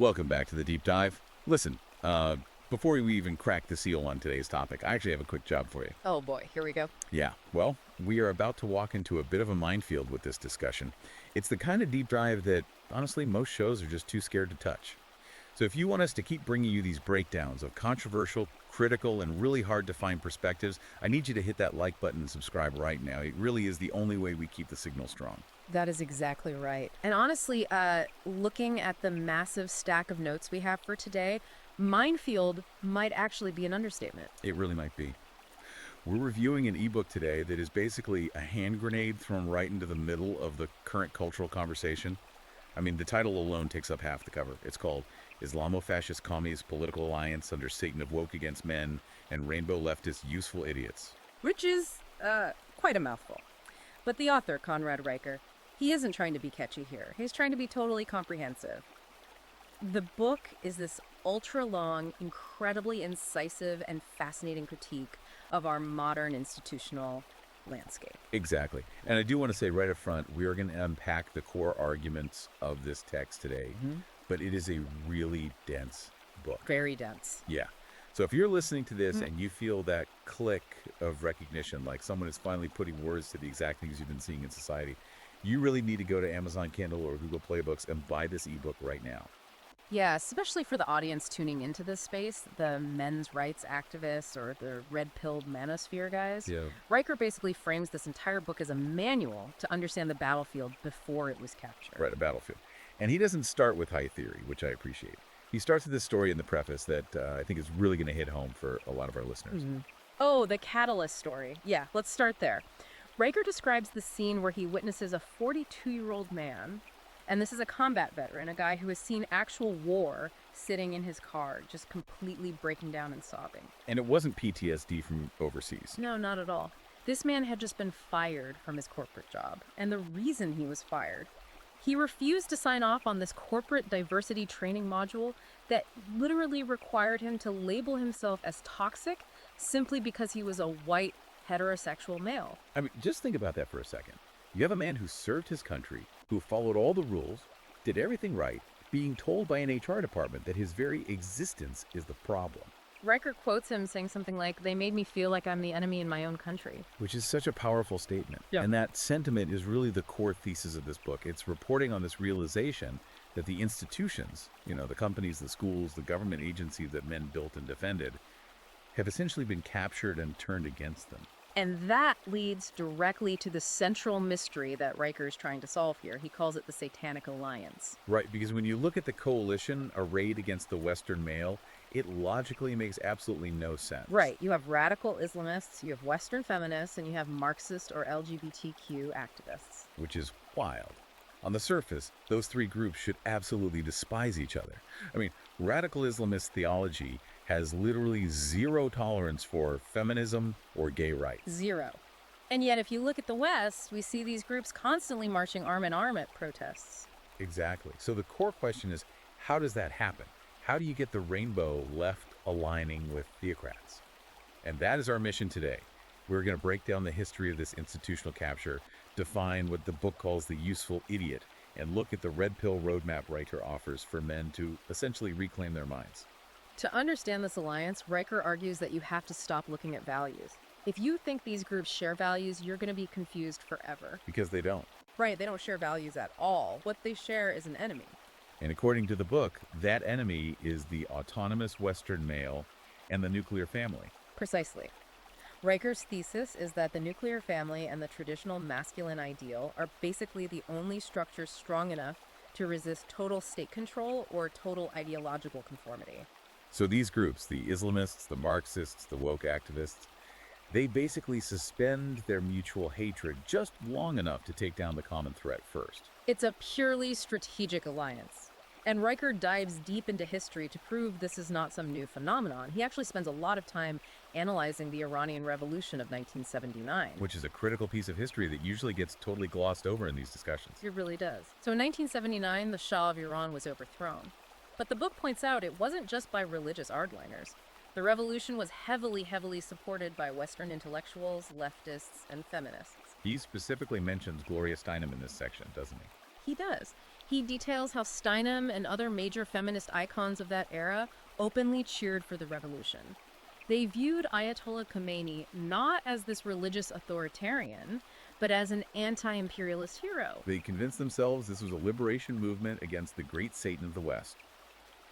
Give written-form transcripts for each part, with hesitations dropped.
Welcome back to the deep dive. Listen, before we even crack the seal on today's topic, I actually have a quick job for you. Oh boy, here we go. Yeah, well, we are about to walk into a bit of a minefield with this discussion. It's the kind of deep dive that, honestly, most shows are just too scared to touch. So if you want us to keep bringing you these breakdowns of controversial, critical, and really hard to find perspectives, I need you to hit that like button and subscribe right now. It really is the only way we keep the signal strong. That is exactly right. And honestly, looking at the massive stack of notes we have for today, minefield might actually be an understatement. It really might be. We're reviewing an ebook today that is basically a hand grenade thrown right into the middle of the current cultural conversation. I mean, the title alone takes up half the cover. It's called Islamo Fascist Commies Political Alliance Under Satan of Woke Against Men and Rainbow Leftist Useful Idiots. Which is, quite a mouthful. But the author, Conrad Riker, he isn't trying to be catchy here. He's trying to be totally comprehensive. The book is this ultra-long, incredibly incisive and fascinating critique of our modern institutional landscape. Exactly. And I do want to say right up front, we are going to unpack the core arguments of this text today, but it is a really dense book. Very dense. Yeah. So if you're listening to this and you feel that click of recognition, like someone is finally putting words to the exact things you've been seeing in society, you really need to go to Amazon Kindle or Google Play Books and buy this ebook right now. Yeah, especially for the audience tuning into this space, the men's rights activists or the red-pilled manosphere guys. Yeah. Riker basically frames this entire book as a manual to understand the battlefield before it was captured. Right, a battlefield. And he doesn't start with high theory, which I appreciate. He starts with this story in the preface that I think is really going to hit home for a lot of our listeners. Oh, the catalyst story. Yeah, let's start there. Riker describes the scene where he witnesses a 42-year-old man, and this is a combat veteran, a guy who has seen actual war, sitting in his car, just completely breaking down and sobbing. And it wasn't PTSD from overseas. No, not at all. This man had just been fired from his corporate job, and the reason he was fired, he refused to sign off on this corporate diversity training module that literally required him to label himself as toxic simply because he was a white, heterosexual male. I mean, just think about that for a second. You have a man who served his country, who followed all the rules, did everything right, being told by an HR department that his very existence is the problem. Riker quotes him saying something like, "They made me feel like I'm the enemy in my own country." Which is such a powerful statement. Yeah. And that sentiment is really the core thesis of this book. It's reporting on this realization that the institutions, the companies, the schools, the government agencies that men built and defended, have essentially been captured and turned against them. And that leads directly to the central mystery that Riker is trying to solve here. He calls it the Satanic Alliance. Right, because when you look at the coalition arrayed against the Western male, it logically makes absolutely no sense. Right. You have radical Islamists, you have Western feminists, and you have Marxist or LGBTQ activists. Which is wild. On the surface, those three groups should absolutely despise each other. I mean, radical Islamist theology has literally zero tolerance for feminism or gay rights. Zero. And yet, if you look at the West, we see these groups constantly marching arm in arm at protests. Exactly. So the core question is, how does that happen? How do you get the rainbow left aligning with theocrats? And that is our mission today. We're going to break down the history of this institutional capture, define what the book calls the useful idiot, and look at the red pill roadmap Riker offers for men to essentially reclaim their minds. To understand this alliance, Riker argues that you have to stop looking at values. If you think these groups share values, you're going to be confused forever. Because they don't. Right, they don't share values at all. What they share is an enemy. And according to the book, that enemy is the autonomous Western male and the nuclear family. Precisely. Riker's thesis is that the nuclear family and the traditional masculine ideal are basically the only structures strong enough to resist total state control or total ideological conformity. So these groups, the Islamists, the Marxists, the woke activists, they basically suspend their mutual hatred just long enough to take down the common threat first. It's a purely strategic alliance. And Riker dives deep into history to prove this is not some new phenomenon. He actually spends a lot of time analyzing the Iranian Revolution of 1979. Which is a critical piece of history that usually gets totally glossed over in these discussions. It really does. So in 1979, the Shah of Iran was overthrown. But the book points out it wasn't just by religious hardliners. The revolution was heavily supported by Western intellectuals, leftists, and feminists. He specifically mentions Gloria Steinem in this section, doesn't he? He does. He details how Steinem and other major feminist icons of that era openly cheered for the revolution. They viewed Ayatollah Khomeini not as this religious authoritarian, but as an anti-imperialist hero. They convinced themselves this was a liberation movement against the great Satan of the West.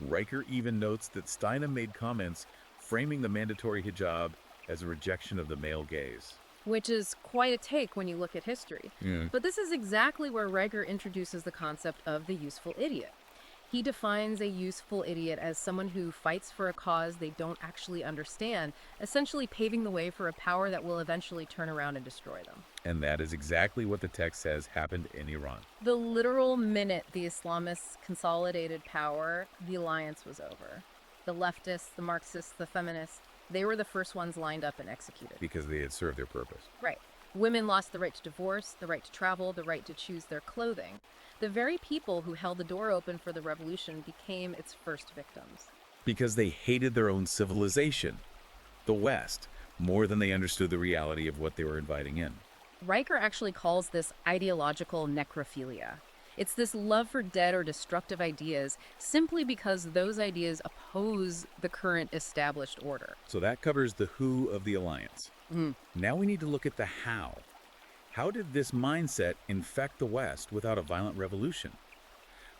Riker even notes that Steinem made comments framing the mandatory hijab as a rejection of the male gaze. Which is quite a take when you look at history. But this is exactly where Riker introduces the concept of the useful idiot. He defines a useful idiot as someone who fights for a cause they don't actually understand, essentially paving the way for a power that will eventually turn around and destroy them. And that is exactly what the text says happened in Iran. The literal minute the Islamists consolidated power, the alliance was over. The leftists, the Marxists, the feminists, they were the first ones lined up and executed. Because they had served their purpose. Right. Women lost the right to divorce, the right to travel, the right to choose their clothing. The very people who held the door open for the revolution became its first victims. Because they hated their own civilization, the West, more than they understood the reality of what they were inviting in. Riker actually calls this ideological necrophilia. It's this love for dead or destructive ideas simply because those ideas oppose the current established order. So that covers the who of the alliance. Now we need to look at the how. How did this mindset infect the West without a violent revolution?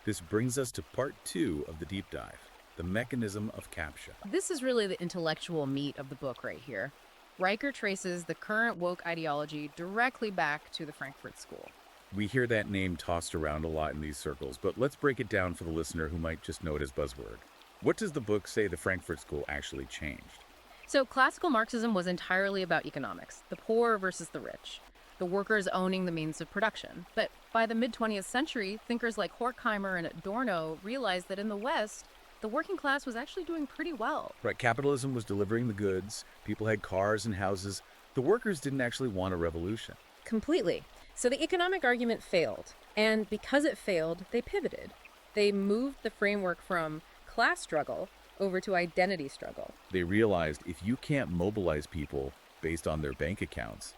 This brings us to part 2 of the deep dive, the mechanism of capture. This is really the intellectual meat of the book right here. Riker traces the current woke ideology directly back to the Frankfurt School. We hear that name tossed around a lot in these circles, but let's break it down for the listener who might just know it as buzzword. What does the book say the Frankfurt School actually changed? So classical Marxism was entirely about economics, the poor versus the rich, the workers owning the means of production. But by the mid-20th century, thinkers like Horkheimer and Adorno realized that in the West, the working class was actually doing pretty well. Right, capitalism was delivering the goods, people had cars and houses. The workers didn't actually want a revolution. Completely. So the economic argument failed, and because it failed, they pivoted. They moved the framework from class struggle over to identity struggle. They realized if you can't mobilize people based on their bank accounts,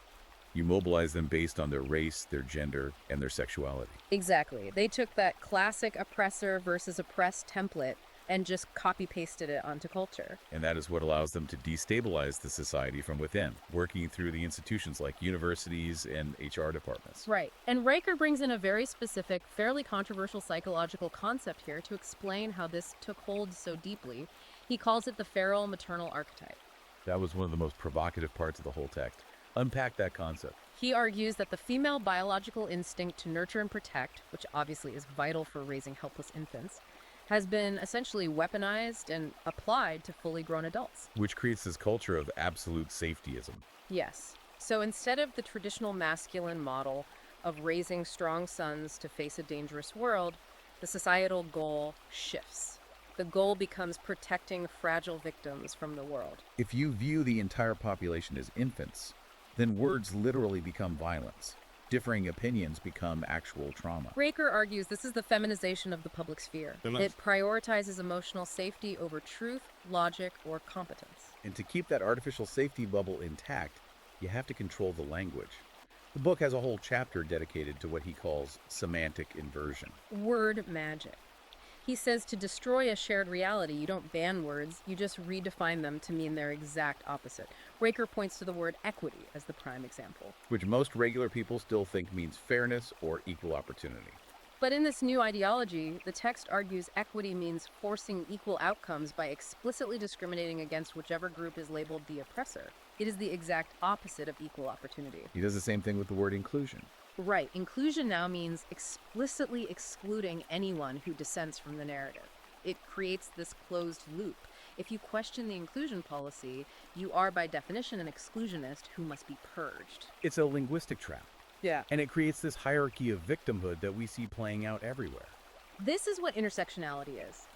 you mobilize them based on their race, their gender, and their sexuality. Exactly. They took that classic oppressor versus oppressed template and just copy-pasted it onto culture. And that is what allows them to destabilize the society from within, working through the institutions like universities and HR departments. Right. And Riker brings in a very specific, fairly controversial psychological concept here to explain how this took hold so deeply. He calls it the feral maternal archetype. That was one of the most provocative parts of the whole text. Unpack that concept. He argues that the female biological instinct to nurture and protect, which obviously is vital for raising helpless infants, has been essentially weaponized and applied to fully grown adults. Which creates this culture of absolute safetyism. Yes. So instead of the traditional masculine model of raising strong sons to face a dangerous world, the societal goal shifts. The goal becomes protecting fragile victims from the world. If you view the entire population as infants, then words literally become violence. Differing opinions become actual trauma. Riker argues this is the feminization of the public sphere. It prioritizes emotional safety over truth, logic, or competence. And to keep that artificial safety bubble intact, you have to control the language. The book has a whole chapter dedicated to what he calls semantic inversion. Word magic. He says to destroy a shared reality, you don't ban words, you just redefine them to mean their exact opposite. Riker points to the word equity as the prime example. Which most regular people still think means fairness or equal opportunity. But in this new ideology, the text argues equity means forcing equal outcomes by explicitly discriminating against whichever group is labeled the oppressor. It is the exact opposite of equal opportunity. He does the same thing with the word inclusion. Right. Inclusion now means explicitly excluding anyone who dissents from the narrative. It creates this closed loop. If you question the inclusion policy, you are by definition an exclusionist who must be purged. It's a linguistic trap. Yeah. And it creates this hierarchy of victimhood that we see playing out everywhere. This is what intersectionality is.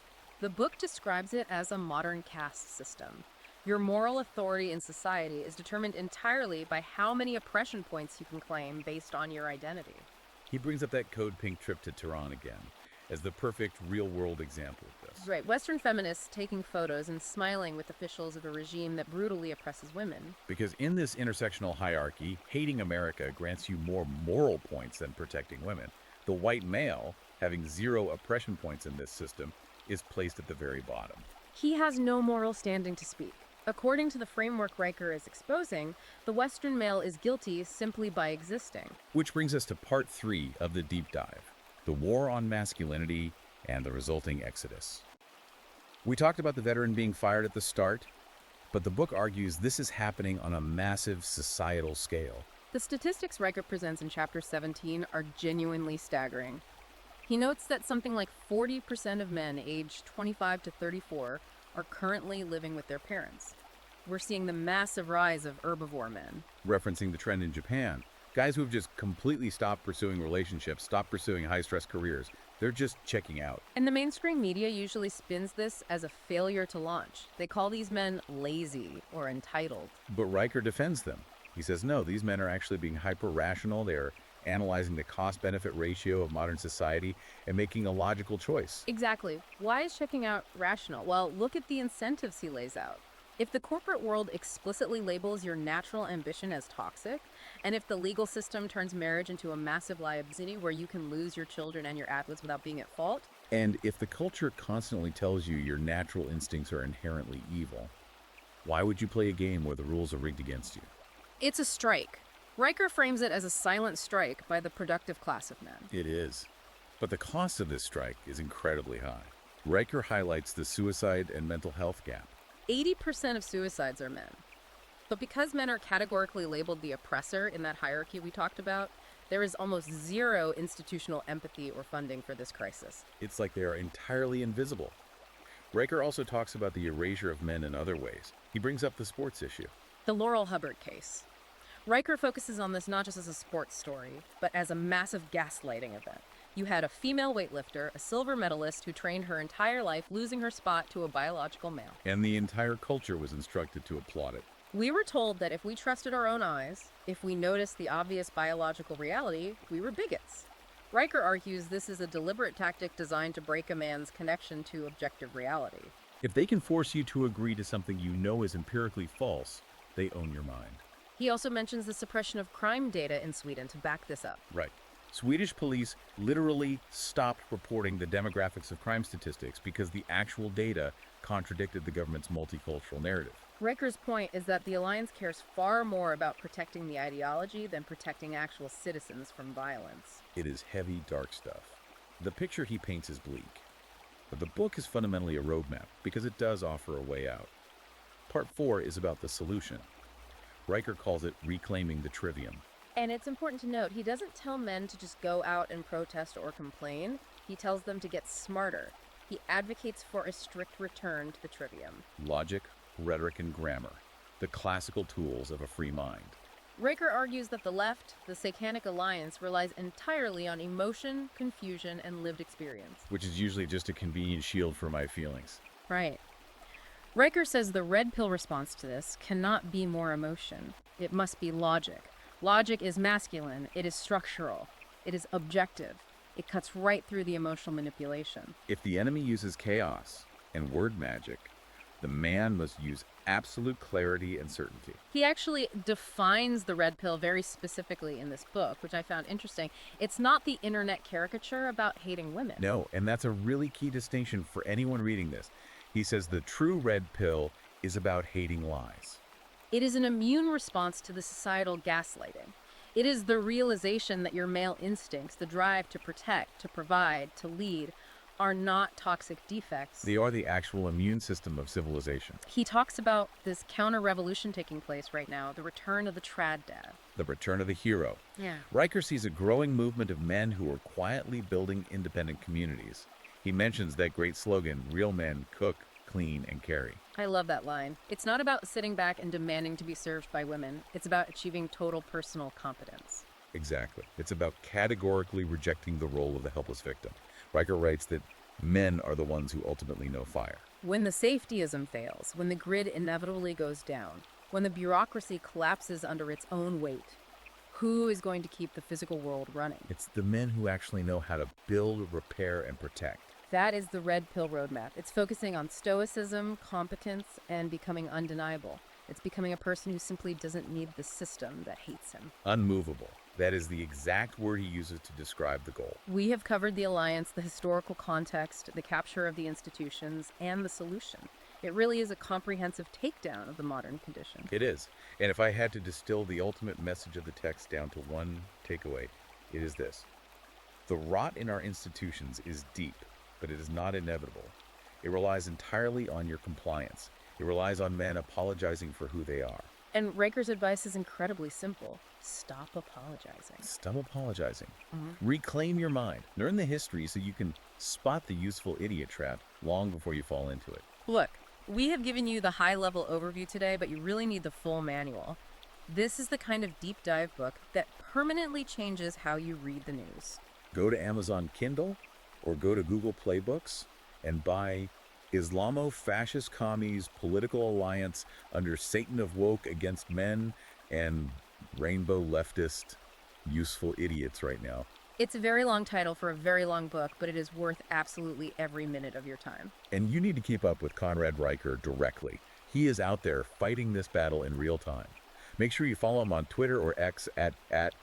The book describes it as a modern caste system. Your moral authority in society is determined entirely by how many oppression points you can claim based on your identity. He brings up that Code Pink trip to Tehran again as the perfect real-world example of this. Right. Western feminists taking photos and smiling with officials of a regime that brutally oppresses women. Because in this intersectional hierarchy, hating America grants you more moral points than protecting women. The white male having 0 oppression points in this system, is placed at the very bottom. He has no moral standing to speak. According to the framework Riker is exposing, the Western male is guilty simply by existing. Which brings us to part 3 of the deep dive, the war on masculinity and the resulting exodus. We talked about the veteran being fired at the start, but the book argues this is happening on a massive societal scale. The statistics Riker presents in Chapter 17 are genuinely staggering. He notes that something like 40% of men aged 25 to 34 are currently living with their parents. We're seeing the massive rise of herbivore men. Referencing the trend in Japan, guys who have just completely stopped pursuing relationships, stopped pursuing high-stress careers. They're just checking out. And the mainstream media usually spins this as a failure to launch. They call these men lazy or entitled. But Riker defends them. He says, no, these men are actually being hyper-rational. They're analyzing the cost-benefit ratio of modern society and making a logical choice. Exactly. Why is checking out rational? Well, look at the incentives he lays out. If the corporate world explicitly labels your natural ambition as toxic, and if the legal system turns marriage into a massive liability where you can lose your children and your adults without being at fault, and if the culture constantly tells you your natural instincts are inherently evil, why would you play a game where the rules are rigged against you? it's a strike. Riker frames it as a silent strike by the productive class of men. It is. But the cost of this strike is incredibly high. Riker highlights the suicide and mental health gap. 80% of suicides are men. But because men are categorically labeled the oppressor in that hierarchy we talked about, there is almost zero institutional empathy or funding for this crisis. It's like they are entirely invisible. Riker also talks about the erasure of men in other ways. He brings up the sports issue. The Laurel Hubbard case. Riker focuses on this not just as a sports story, but as a massive gaslighting event. You had a female weightlifter, a silver medalist who trained her entire life, losing her spot to a biological male. And the entire culture was instructed to applaud it. We were told that if we trusted our own eyes, if we noticed the obvious biological reality, we were bigots. Riker argues this is a deliberate tactic designed to break a man's connection to objective reality. If they can force you to agree to something you know is empirically false, they own your mind. He also mentions the suppression of crime data in Sweden to back this up. Right. Swedish police literally stopped reporting the demographics of crime statistics because the actual data contradicted the government's multicultural narrative. Riker's point is that the Alliance cares far more about protecting the ideology than protecting actual citizens from violence. It is heavy, dark stuff. The picture he paints is bleak. But the book is fundamentally a roadmap because it does offer a way out. Part 4 is about the solution. Riker calls it reclaiming the trivium. And it's important to note, he doesn't tell men to just go out and protest or complain. He tells them to get smarter. He advocates for a strict return to the trivium. Logic, rhetoric, and grammar, the classical tools of a free mind. Riker argues that the left, the Satanic Alliance, relies entirely on emotion, confusion, and lived experience. Which is usually just a convenient shield for my feelings. Right. Riker says the red pill response to this cannot be more emotion. It must be logic. Logic is masculine. It is structural. It is objective. It cuts right through the emotional manipulation. If the enemy uses chaos and word magic, the man must use absolute clarity and certainty. He actually defines the red pill very specifically in this book, which I found interesting. It's not the internet caricature about hating women. No, and that's a really key distinction for anyone reading this. He says the true red pill is about hating lies. It is an immune response to the societal gaslighting. It is the realization that your male instincts, the drive to protect, to provide, to lead, are not toxic defects. They are the actual immune system of civilization. He talks about this counter-revolution taking place right now, the return of the trad dad. The return of the hero. Yeah. Riker sees a growing movement of men who are quietly building independent communities. He mentions that great slogan, real men cook, clean, and carry. I love that line. It's not about sitting back and demanding to be served by women. It's about achieving total personal competence. Exactly. It's about categorically rejecting the role of the helpless victim. Riker writes that men are the ones who ultimately know fire. When the safetyism fails, when the grid inevitably goes down, when the bureaucracy collapses under its own weight, who is going to keep the physical world running? It's the men who actually know how to build, repair, and protect. That is the red pill roadmap. It's focusing on stoicism, competence, and becoming undeniable. It's becoming a person who simply doesn't need the system that hates him. Unmovable. That is the exact word he uses to describe the goal. We have covered the alliance, the historical context, the capture of the institutions, and the solution. It really is a comprehensive takedown of the modern condition. It is. And if I had to distill the ultimate message of the text down to one takeaway, it is this. The rot in our institutions is deep, but it is not inevitable. It relies entirely on your compliance. It relies on men apologizing for who they are. And Riker's advice is incredibly simple. Stop apologizing. Stop apologizing. Reclaim your mind. Learn the history so you can spot the useful idiot trap long before you fall into it. Look, we have given you the high-level overview today, but you really need the full manual. This is the kind of deep dive book that permanently changes how you read the news. Go to Amazon Kindle or go to Google Play Books and buy Islamo Fascist Commies Political Alliance under Satan of Woke Against Men and Rainbow Leftist Useful Idiots right now. It's a very long title for a very long book, but it is worth absolutely every minute of your time. And you need to keep up with Conrad Riker directly. He is out there fighting this battle in real time. Make sure you follow him on Twitter or X at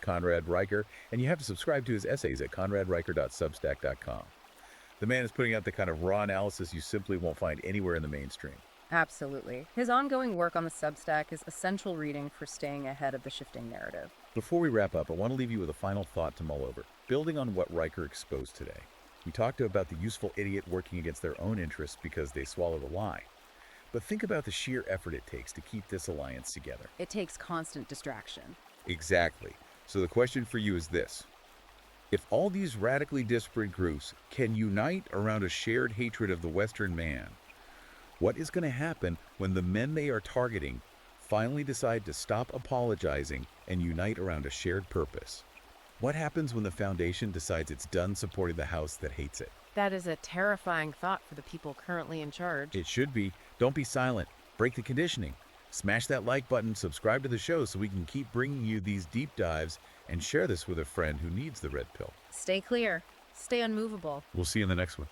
Conrad Riker, and you have to subscribe to his essays at conradriker.substack.com. The man is putting out the kind of raw analysis you simply won't find anywhere in the mainstream. Absolutely. His ongoing work on the Substack is essential reading for staying ahead of the shifting narrative. Before we wrap up, I want to leave you with a final thought to mull over. Building on what Riker exposed today, we talked about the useful idiot working against their own interests because they swallowed a lie. But think about the sheer effort it takes to keep this alliance together. It takes constant distraction. Exactly. So the question for you is this. If all these radically disparate groups can unite around a shared hatred of the Western man, what is going to happen when the men they are targeting finally decide to stop apologizing and unite around a shared purpose? What happens when the Foundation decides it's done supporting the house that hates it? That is a terrifying thought for the people currently in charge. It should be. Don't be silent. Break the conditioning. Smash that like button, subscribe to the show so we can keep bringing you these deep dives, and share this with a friend who needs the red pill. Stay clear. Stay unmovable. We'll see you in the next one.